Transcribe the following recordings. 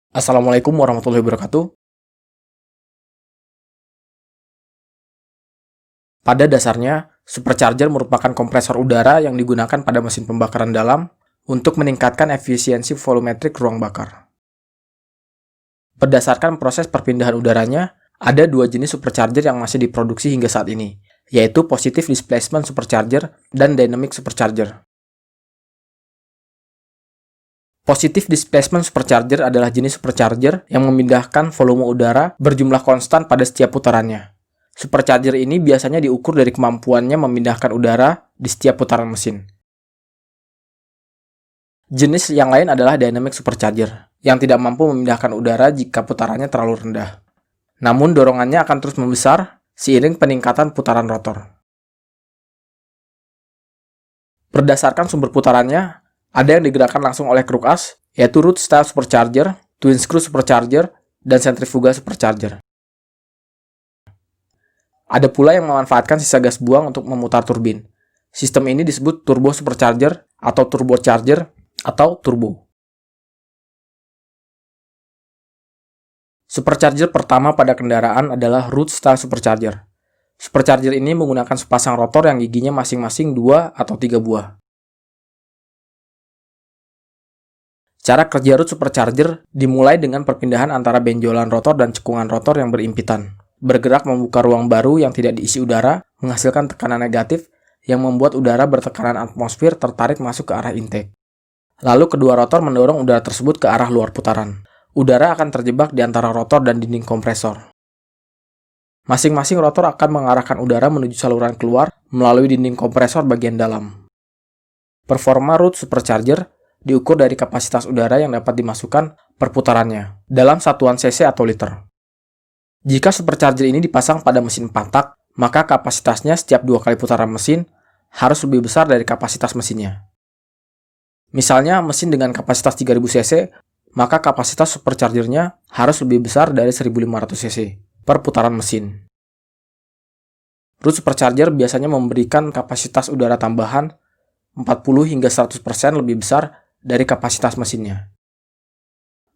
Assalamualaikum warahmatullahi wabarakatuh. Pada dasarnya, supercharger merupakan kompresor udara yang digunakan pada mesin pembakaran dalam untuk meningkatkan efisiensi volumetrik ruang bakar. Berdasarkan proses perpindahan udaranya, ada dua jenis supercharger yang masih diproduksi hingga saat ini, yaitu positive displacement supercharger dan dynamic supercharger. Positive displacement supercharger adalah jenis supercharger yang memindahkan volume udara berjumlah konstan pada setiap putarannya. Supercharger ini biasanya diukur dari kemampuannya memindahkan udara di setiap putaran mesin. Jenis yang lain adalah dynamic supercharger, yang tidak mampu memindahkan udara jika putarannya terlalu rendah. Namun dorongannya akan terus membesar seiring peningkatan putaran rotor. Berdasarkan sumber putarannya, ada yang digerakkan langsung oleh kruk as, yaitu root style supercharger, twin screw supercharger, dan centrifugal supercharger. Ada pula yang memanfaatkan sisa gas buang untuk memutar turbin. Sistem ini disebut turbo supercharger atau turbocharger atau turbo. Supercharger pertama pada kendaraan adalah root style supercharger. Supercharger ini menggunakan sepasang rotor yang giginya masing-masing 2 atau 3 buah. Cara kerja root supercharger dimulai dengan perpindahan antara benjolan rotor dan cekungan rotor yang berimpitan. Bergerak membuka ruang baru yang tidak diisi udara, menghasilkan tekanan negatif yang membuat udara bertekanan atmosfer tertarik masuk ke arah intake. Lalu kedua rotor mendorong udara tersebut ke arah luar putaran. Udara akan terjebak di antara rotor dan dinding kompresor. Masing-masing rotor akan mengarahkan udara menuju saluran keluar melalui dinding kompresor bagian dalam. Performa root supercharger diukur dari kapasitas udara yang dapat dimasukkan per putarannya dalam satuan cc atau liter. Jika supercharger ini dipasang pada mesin 4 tak, maka kapasitasnya setiap 2 kali putaran mesin harus lebih besar dari kapasitas mesinnya. Misalnya mesin dengan kapasitas 3000 cc, maka kapasitas superchargernya harus lebih besar dari 1500 cc per putaran mesin. Root supercharger biasanya memberikan kapasitas udara tambahan 40 hingga 100% lebih besar dari kapasitas mesinnya.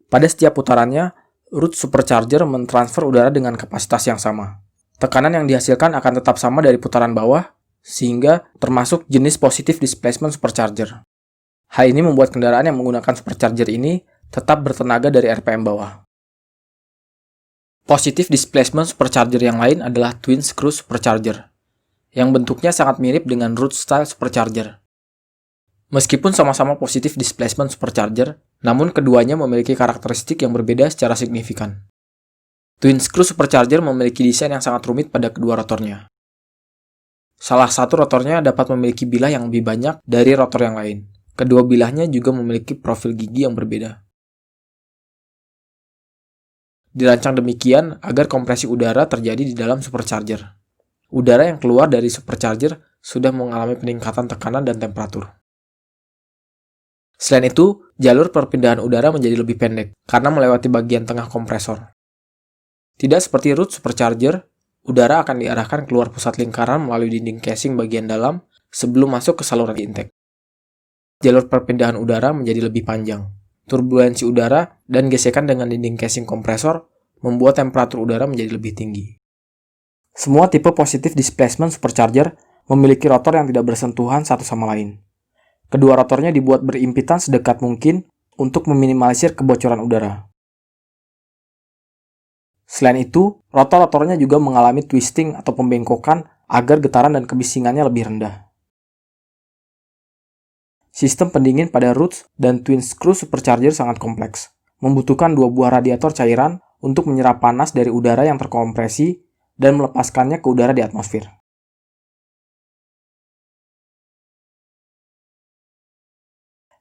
Pada setiap putarannya, root supercharger mentransfer udara dengan kapasitas yang sama. Tekanan yang dihasilkan akan tetap sama dari putaran bawah, sehingga termasuk jenis positive displacement supercharger. Hal ini membuat kendaraan yang menggunakan supercharger ini tetap bertenaga dari RPM bawah. Positive displacement supercharger yang lain adalah twin screw supercharger, yang bentuknya sangat mirip dengan root style supercharger. Meskipun sama-sama positive displacement supercharger, namun keduanya memiliki karakteristik yang berbeda secara signifikan. Twin screw supercharger memiliki desain yang sangat rumit pada kedua rotornya. Salah satu rotornya dapat memiliki bilah yang lebih banyak dari rotor yang lain. Kedua bilahnya juga memiliki profil gigi yang berbeda. Dirancang demikian agar kompresi udara terjadi di dalam supercharger. Udara yang keluar dari supercharger sudah mengalami peningkatan tekanan dan temperatur. Selain itu, jalur perpindahan udara menjadi lebih pendek karena melewati bagian tengah kompresor. Tidak seperti root supercharger, udara akan diarahkan keluar pusat lingkaran melalui dinding casing bagian dalam sebelum masuk ke saluran intake. Jalur perpindahan udara menjadi lebih panjang. Turbulensi udara dan gesekan dengan dinding casing kompresor membuat temperatur udara menjadi lebih tinggi. Semua tipe positive displacement supercharger memiliki rotor yang tidak bersentuhan satu sama lain. Kedua rotornya dibuat berimpitan sedekat mungkin untuk meminimalisir kebocoran udara. Selain itu, rotor-rotornya juga mengalami twisting atau pembengkokan agar getaran dan kebisingannya lebih rendah. Sistem pendingin pada roots dan twin screw supercharger sangat kompleks, membutuhkan 2 buah radiator cairan untuk menyerap panas dari udara yang terkompresi dan melepaskannya ke udara di atmosfer.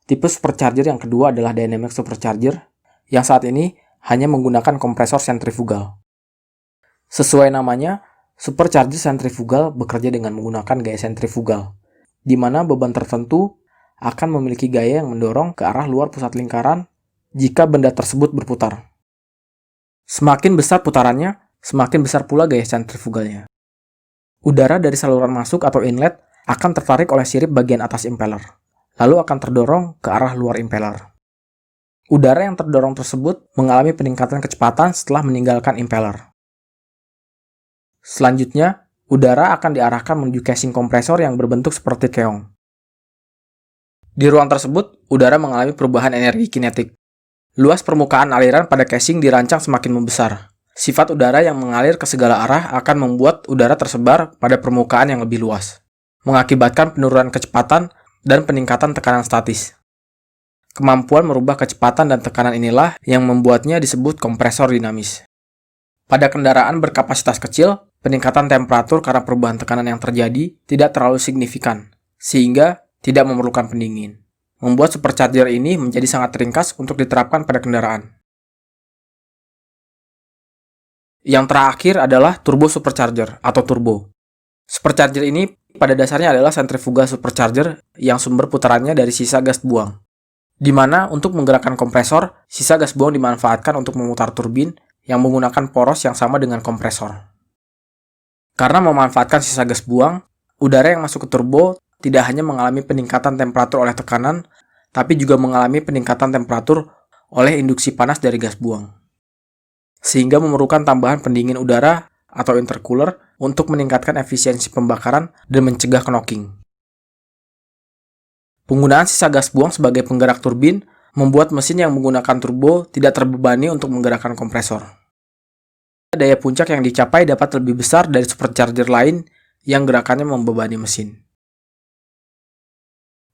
Tipe supercharger yang kedua adalah dynamic supercharger, yang saat ini hanya menggunakan kompresor sentrifugal. Sesuai namanya, supercharger sentrifugal bekerja dengan menggunakan gaya sentrifugal, di mana beban tertentu akan memiliki gaya yang mendorong ke arah luar pusat lingkaran jika benda tersebut berputar. Semakin besar putarannya, semakin besar pula gaya sentrifugalnya. Udara dari saluran masuk atau inlet akan tertarik oleh sirip bagian atas impeller, lalu akan terdorong ke arah luar impeller. Udara yang terdorong tersebut mengalami peningkatan kecepatan setelah meninggalkan impeller. Selanjutnya, udara akan diarahkan menuju casing kompresor yang berbentuk seperti keong. Di ruang tersebut, udara mengalami perubahan energi kinetik. Luas permukaan aliran pada casing dirancang semakin membesar. Sifat udara yang mengalir ke segala arah akan membuat udara tersebar pada permukaan yang lebih luas, mengakibatkan penurunan kecepatan dan peningkatan tekanan statis. Kemampuan merubah kecepatan dan tekanan inilah yang membuatnya disebut kompresor dinamis. Pada kendaraan berkapasitas kecil, peningkatan temperatur karena perubahan tekanan yang terjadi tidak terlalu signifikan, sehingga tidak memerlukan pendingin. Membuat supercharger ini menjadi sangat ringkas untuk diterapkan pada kendaraan. Yang terakhir adalah turbo supercharger atau turbo. Supercharger ini pada dasarnya adalah sentrifugal supercharger yang sumber putarannya dari sisa gas buang, di mana untuk menggerakkan kompresor, sisa gas buang dimanfaatkan untuk memutar turbin yang menggunakan poros yang sama dengan kompresor. Karena memanfaatkan sisa gas buang, udara yang masuk ke turbo tidak hanya mengalami peningkatan temperatur oleh tekanan, tapi juga mengalami peningkatan temperatur oleh induksi panas dari gas buang. Sehingga memerlukan tambahan pendingin udara atau intercooler untuk meningkatkan efisiensi pembakaran dan mencegah knocking. Penggunaan sisa gas buang sebagai penggerak turbin membuat mesin yang menggunakan turbo tidak terbebani untuk menggerakkan kompresor. Daya puncak yang dicapai dapat lebih besar dari supercharger lain yang gerakannya membebani mesin.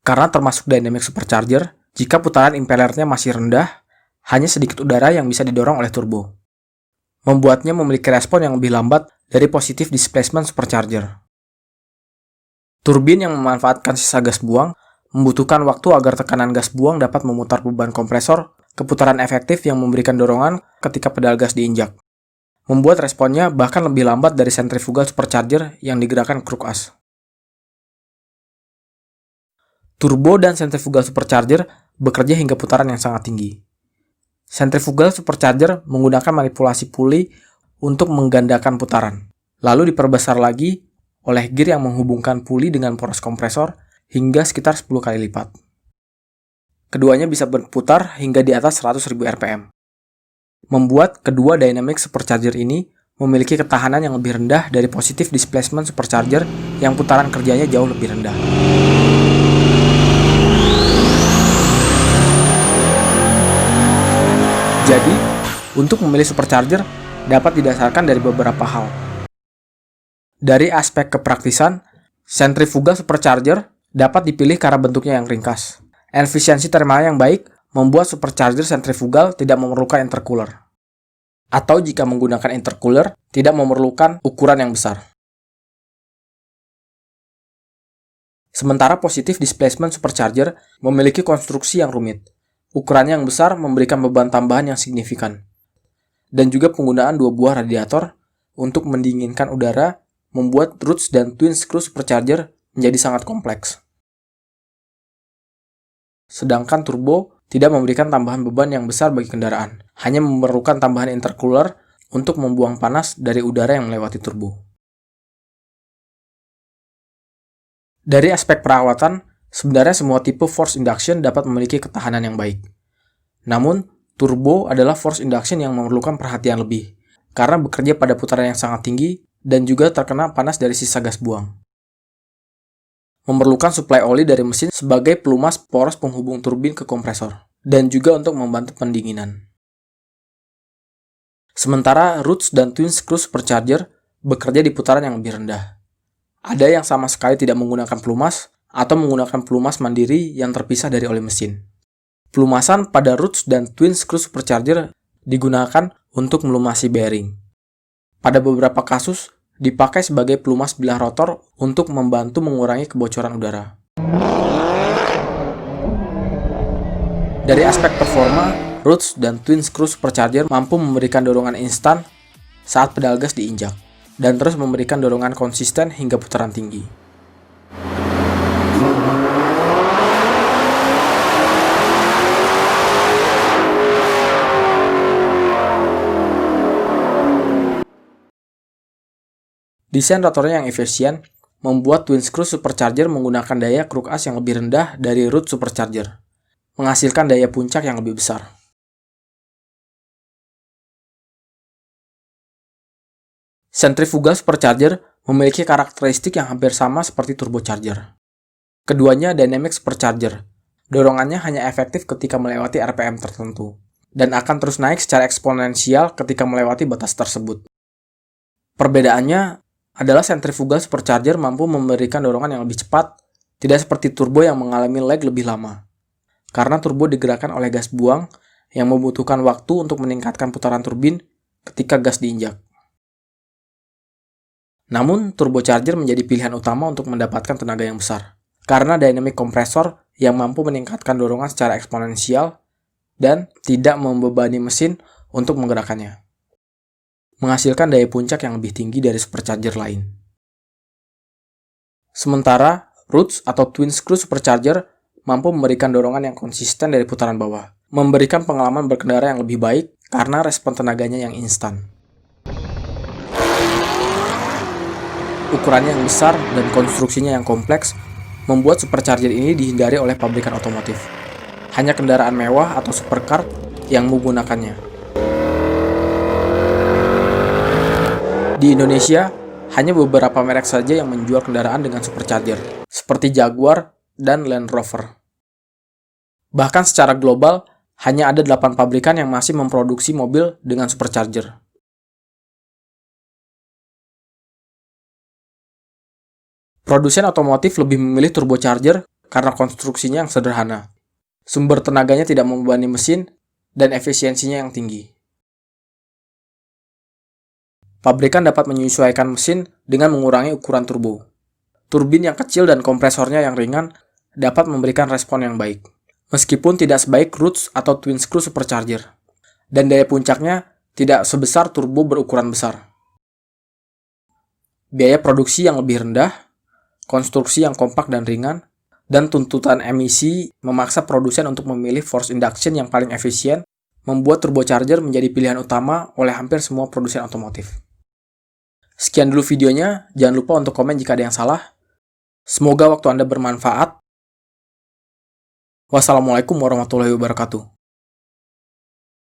Karena termasuk dynamic supercharger, jika putaran impellernya masih rendah, hanya sedikit udara yang bisa didorong oleh turbo, membuatnya memiliki respon yang lebih lambat dari positive displacement supercharger. Turbin yang memanfaatkan sisa gas buang membutuhkan waktu agar tekanan gas buang dapat memutar beban kompresor ke putaran efektif yang memberikan dorongan ketika pedal gas diinjak, membuat responnya bahkan lebih lambat dari sentrifugal supercharger yang digerakkan kruk as. Turbo dan sentrifugal supercharger bekerja hingga putaran yang sangat tinggi. Sentrifugal supercharger menggunakan manipulasi puli untuk menggandakan putaran, lalu diperbesar lagi oleh gear yang menghubungkan puli dengan poros kompresor hingga sekitar 10 kali lipat. Keduanya bisa berputar hingga di atas 100.000 rpm, membuat kedua dynamic supercharger ini memiliki ketahanan yang lebih rendah dari positive displacement supercharger yang putaran kerjanya jauh lebih rendah. Jadi, untuk memilih supercharger dapat didasarkan dari beberapa hal. Dari aspek kepraktisan, sentrifugal supercharger dapat dipilih karena bentuknya yang ringkas. Efisiensi termal yang baik membuat supercharger sentrifugal tidak memerlukan intercooler. Atau jika menggunakan intercooler, tidak memerlukan ukuran yang besar. Sementara positive displacement supercharger memiliki konstruksi yang rumit. Ukurannya yang besar memberikan beban tambahan yang signifikan. Dan juga penggunaan 2 buah radiator untuk mendinginkan udara membuat Roots dan twin screw supercharger menjadi sangat kompleks. Sedangkan turbo tidak memberikan tambahan beban yang besar bagi kendaraan, hanya memerlukan tambahan intercooler untuk membuang panas dari udara yang melewati turbo. Dari aspek perawatan, sebenarnya semua tipe force induction dapat memiliki ketahanan yang baik. Namun, turbo adalah force induction yang memerlukan perhatian lebih, karena bekerja pada putaran yang sangat tinggi dan juga terkena panas dari sisa gas buang. Memerlukan suplai oli dari mesin sebagai pelumas poros penghubung turbin ke kompresor, dan juga untuk membantu pendinginan. Sementara Roots dan twin screw supercharger bekerja di putaran yang lebih rendah. Ada yang sama sekali tidak menggunakan pelumas, atau menggunakan pelumas mandiri yang terpisah dari oli mesin. Pelumasan pada Roots dan twin screw supercharger digunakan untuk melumasi bearing. Pada beberapa kasus, dipakai sebagai pelumas bilah rotor untuk membantu mengurangi kebocoran udara. Dari aspek performa, Roots dan twin screw supercharger mampu memberikan dorongan instan saat pedal gas diinjak, dan terus memberikan dorongan konsisten hingga putaran tinggi. Desain rotornya yang efisien membuat twin screw supercharger menggunakan daya kruk as yang lebih rendah dari Roots supercharger, menghasilkan daya puncak yang lebih besar. Centrifugal supercharger memiliki karakteristik yang hampir sama seperti turbocharger. Keduanya dynamic supercharger. Dorongannya hanya efektif ketika melewati RPM tertentu, dan akan terus naik secara eksponensial ketika melewati batas tersebut. Perbedaannya adalah centrifugal supercharger mampu memberikan dorongan yang lebih cepat, tidak seperti turbo yang mengalami lag lebih lama. Karena turbo digerakkan oleh gas buang yang membutuhkan waktu untuk meningkatkan putaran turbin ketika gas diinjak. Namun, turbocharger menjadi pilihan utama untuk mendapatkan tenaga yang besar, karena dynamic kompresor yang mampu meningkatkan dorongan secara eksponensial dan tidak membebani mesin untuk menggerakkannya, menghasilkan daya puncak yang lebih tinggi dari supercharger lain. Sementara, Roots atau twin screw supercharger mampu memberikan dorongan yang konsisten dari putaran bawah, memberikan pengalaman berkendara yang lebih baik karena respon tenaganya yang instan. Ukurannya yang besar dan konstruksinya yang kompleks membuat supercharger ini dihindari oleh pabrikan otomotif. Hanya kendaraan mewah atau supercar yang menggunakannya. Di Indonesia, hanya beberapa merek saja yang menjual kendaraan dengan supercharger, seperti Jaguar dan Land Rover. Bahkan secara global, hanya ada 8 pabrikan yang masih memproduksi mobil dengan supercharger. Produsen otomotif lebih memilih turbocharger karena konstruksinya yang sederhana, sumber tenaganya tidak membebani mesin, dan efisiensinya yang tinggi. Pabrikan dapat menyesuaikan mesin dengan mengurangi ukuran turbo. Turbin yang kecil dan kompresornya yang ringan dapat memberikan respon yang baik, meskipun tidak sebaik Roots atau twin screw supercharger, dan daya puncaknya tidak sebesar turbo berukuran besar. Biaya produksi yang lebih rendah, konstruksi yang kompak dan ringan, dan tuntutan emisi memaksa produsen untuk memilih force induction yang paling efisien, membuat turbocharger menjadi pilihan utama oleh hampir semua produsen otomotif. Sekian dulu videonya, jangan lupa untuk komen jika ada yang salah. Semoga waktu Anda bermanfaat. Wassalamualaikum warahmatullahi wabarakatuh.